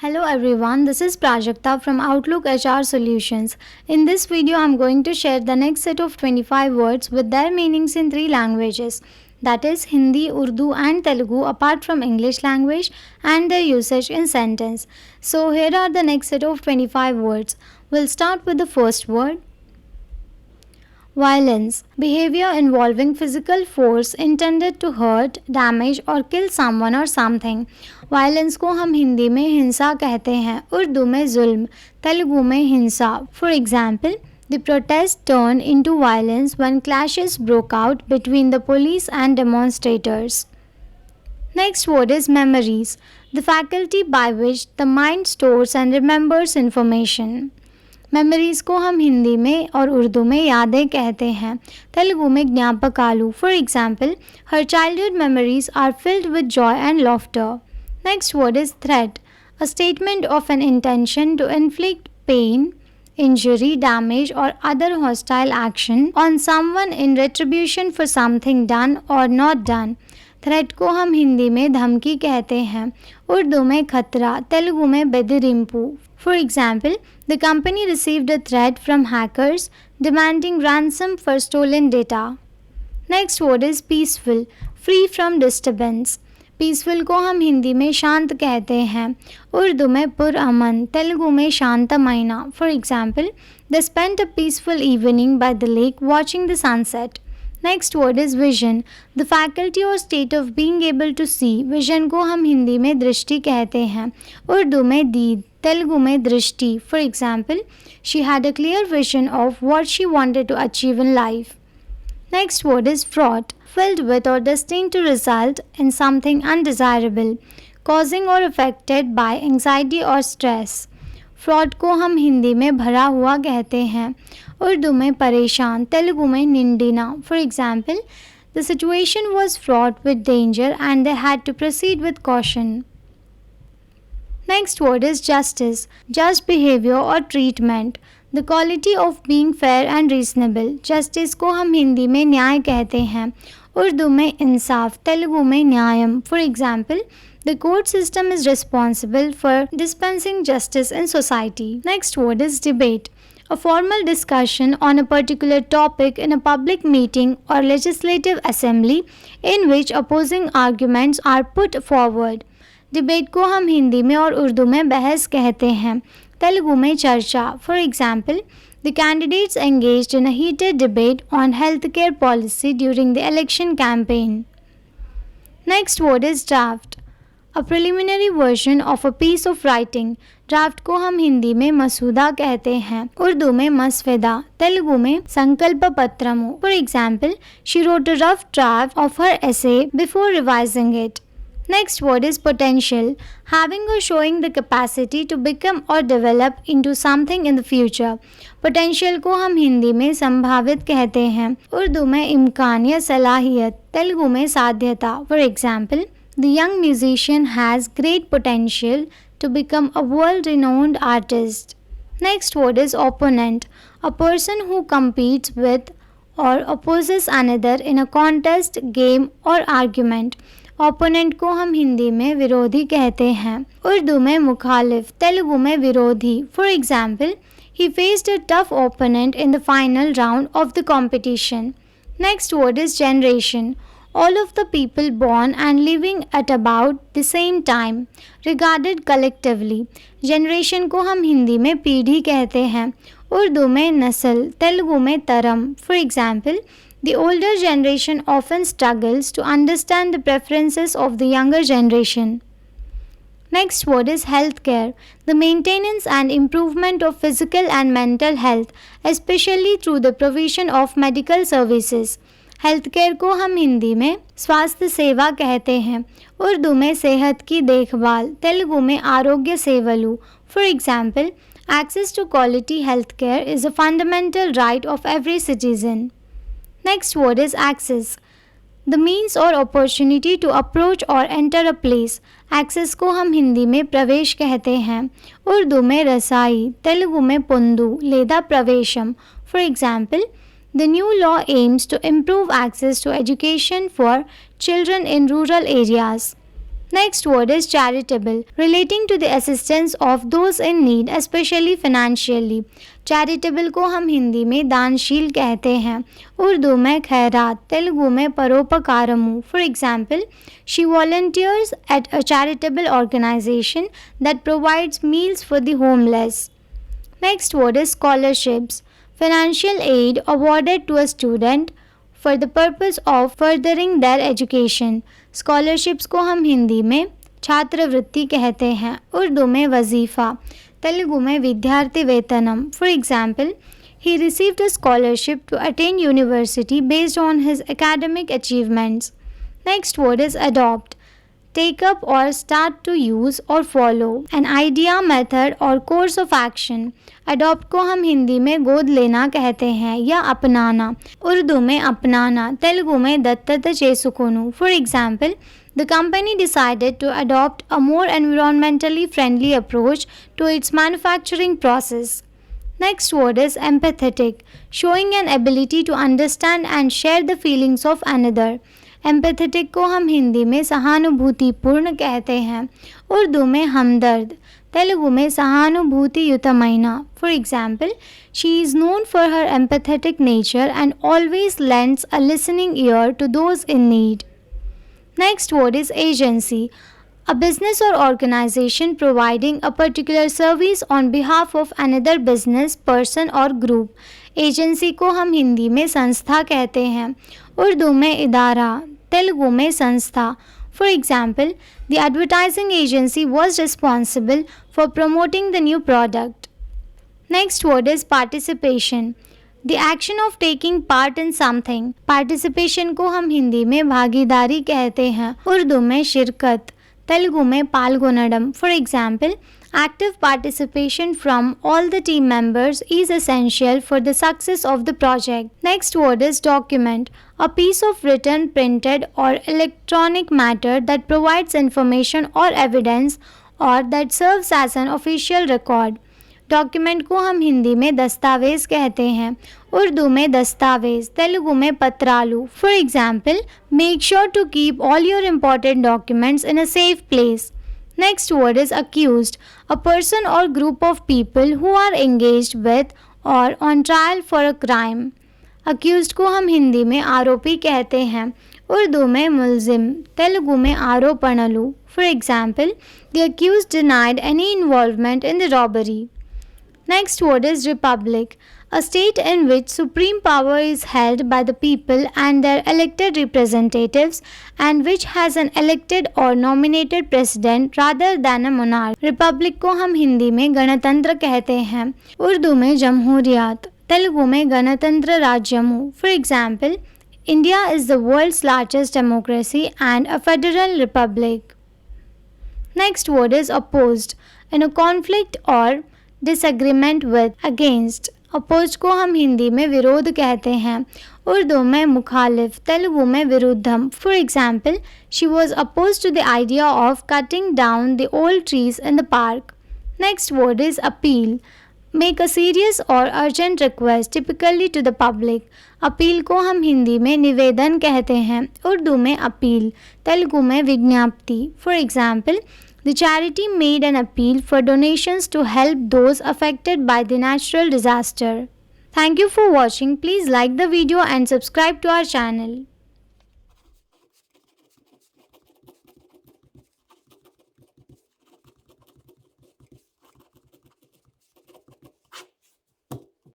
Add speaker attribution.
Speaker 1: Hello everyone, this is Prajakta from Outlook HR Solutions. In this video, I'm going to share the next set of 25 words with their meanings in three languages, that is Hindi, Urdu and Telugu apart from English language and their usage in sentence. So here are the next set of 25 words. We'll start with the first word. Violence, behavior involving physical force intended to hurt, damage or kill someone or something. Violence को हम हिंदी में हिंसा कहते हैं, उर्दू में जुल्म, तेलुगु में हिंसा. For example, the protest turned into violence when clashes broke out between the police and demonstrators. Next word is memories, the faculty by which the mind stores and remembers information. Memories को हम हिंदी में और उर्दू में यादें कहते हैं, तेलुगु में ज्ञापकालु. For example, her childhood memories are filled with joy and laughter. Next word is threat, a statement of an intention to inflict pain, injury, damage or other hostile action on someone in retribution for something done or not done. Threat को हम हिंदी में धमकी कहते हैं, उर्दू में खतरा, तेलुगु में बेदिरिंपु. For example, the company received a threat from hackers demanding ransom for stolen data. Next word is peaceful, free from disturbance. Peaceful को हम हिंदी में शांत कहते हैं, उर्दू में पुरअमन, तेलुगु में शांतमयना. For example, they spent a peaceful evening by the lake watching the sunset. Next word is vision, the faculty or state of being able to see. Vision को हम हिंदी में दृष्टि कहते हैं, उर्दू में दीद, तेलुगु में दृष्टि. For example, she had a clear vision of what she wanted to achieve in life. Next word is fraught, filled with or destined to result in something undesirable, causing or affected by anxiety or stress. Fraud को हम हिंदी में भरा हुआ कहते हैं, उर्दू में परेशान, तेलुगु में निंदिना. For example, the situation was fraught with danger and they had to proceed with caution. Next word is justice, just behaviour or treatment, the quality of being fair and reasonable. Justice को हम हिंदी में न्याय कहते हैं, उर्दू में इंसाफ, तेलुगु में न्यायम. For example, the court system is responsible for dispensing justice in society. Next word is debate, a formal discussion on a particular topic in a public meeting or legislative assembly in which opposing arguments are put forward. Debate को हम हिंदी में और उर्दू में बहस कहते हैं, तेलुगु में चर्चा. For example, the candidates engaged in a heated debate on healthcare policy during the election campaign. Next word is draft, a preliminary version of a piece of writing. Draft को हम हिंदी में मसूदा कहते हैं, उर्दू में मसवदा, तेलुगु में संकल्प पत्रमु. For example, she wrote a rough draft of her essay before revising it. Next word is potential, having or showing the capacity to become or develop into something in the future. Potential को हम हिंदी में संभावित कहते हैं, उर्दू में इम्कान या सलाहियत, तेलुगु में साध्यता. For example, the young musician has great potential to become a world-renowned artist. Next word is opponent, a person who competes with or opposes another in a contest, game or argument. Opponent को हम हिंदी में विरोधी कहते हैं, उर्दू में मुखालिफ, तेलुगु में विरोधी. For example, he faced a tough opponent in the final round of the competition. Next word is generation, all of the people born and living at about the same time, regarded collectively. Generation को हम हिंदी में पीढ़ी कहते हैं, उर्दू में नस्ल, तेलुगु में तरम. For example, the older generation often struggles to understand the preferences of the younger generation. Next word is healthcare, the maintenance and improvement of physical and mental health, especially through the provision of medical services. Health care को हम हिंदी में स्वास्थ्य सेवा कहते हैं, उर्दू में सेहत की देखभाल, तेलुगु में आरोग्य सेवलु. For example, access to quality health care is a fundamental right of every citizen. Next word is access, the means or opportunity to approach or enter a place. Access को हम हिंदी में प्रवेश कहते हैं, उर्दू में रसाई, तेलुगु में पुंदु लेदा प्रवेशम. For example, the new law aims to improve access to education for children in rural areas. Next word is charitable, relating to the assistance of those in need, especially financially. Charitable को हम हिंदी में दानशील कहते हैं, उर्दू में खैरात, तेलुगु में परोपकारमु. For example, she volunteers at a charitable organization that provides meals for the homeless. Next word is scholarships, financial aid awarded to a student for the purpose of furthering their education. Scholarships को हम हिंदी में छात्रवृत्ति कहते हैं, उर्दू में वजीफ़ा, तेलुगु में विद्यार्थी वेतनम. For example, he received a scholarship to attend university based on his academic achievements. Next word is adopt, take up or start to use or follow an idea, method or course of action. Adopt को हम हिंदी में गोद लेना कहते हैं या अपनाना, उर्दू में अपनाना, तेलुगु में दत्तत చేసుకొను. For example, the company decided to adopt a more environmentally friendly approach to its manufacturing process. Next word is empathetic, showing an ability to understand and share the feelings of another. Empathetic को हम हिंदी में सहानुभूतिपूर्ण कहते हैं, उर्दू में हमदर्द, तेलुगु में सहानुभूतियुतమైన. For example, she is known for her empathetic nature and always lends a listening ear to those in need. Next word is agency, a business or organization providing a particular service on behalf of another business, person or group. Agency को हम हिंदी में संस्था कहते हैं, उर्दू में इदारा, तेलुगु में संस्था. For example, the advertising agency was responsible for promoting the new product. Next word is participation, the action of taking part in something. Participation को हम हिंदी में भागीदारी कहते हैं, उर्दू में शिरकत, तेलुगु में पाल्गोनडम. For example, active participation from all the team members is essential for the success of the project. Next word is document, a piece of written, printed or electronic matter that provides information or evidence or that serves as an official record. Document को हम हिंदी में दस्तावेज कहते हैं, उर्दू में दस्तावेज, तेलुगु में पत्रालू. For example, make sure to keep all your important documents in a safe place. Next word is accused, a person or group of people who are engaged with or on trial for a crime. Accused को हम हिंदी में आरोपी कहते हैं, उर्दू में मुल्जिम, तेलुगु में आरोपणलु. For example, the accused denied any involvement in the robbery. Next word is republic, a state in which supreme power is held by the people and their elected representatives and which has an elected or nominated president rather than a monarch. Republic को हम हिंदी में गणतंत्र कहते हैं, उर्दू में जमहूरियत, तेलुगु में गणतंत्र राज्यमु. For example, India is the world's largest democracy and a federal republic. Next word is opposed, in a conflict or disagreement with, against. Oppose को हम हिंदी में विरोध कहते हैं, उर्दू में मुखालिफ, तेलुगु में विरुद्धम. For example, she was oppose to the idea of cutting down the old trees in the park. Next word is appeal, make a serious or urgent request typically to the public. Appeal को हम हिंदी में निवेदन कहते हैं, उर्दू में appeal, Telugu में विज्ञप्ति. For example, the charity made an appeal for donations to help those affected by the natural disaster. Thank you for watching. Please like the video and subscribe to our channel.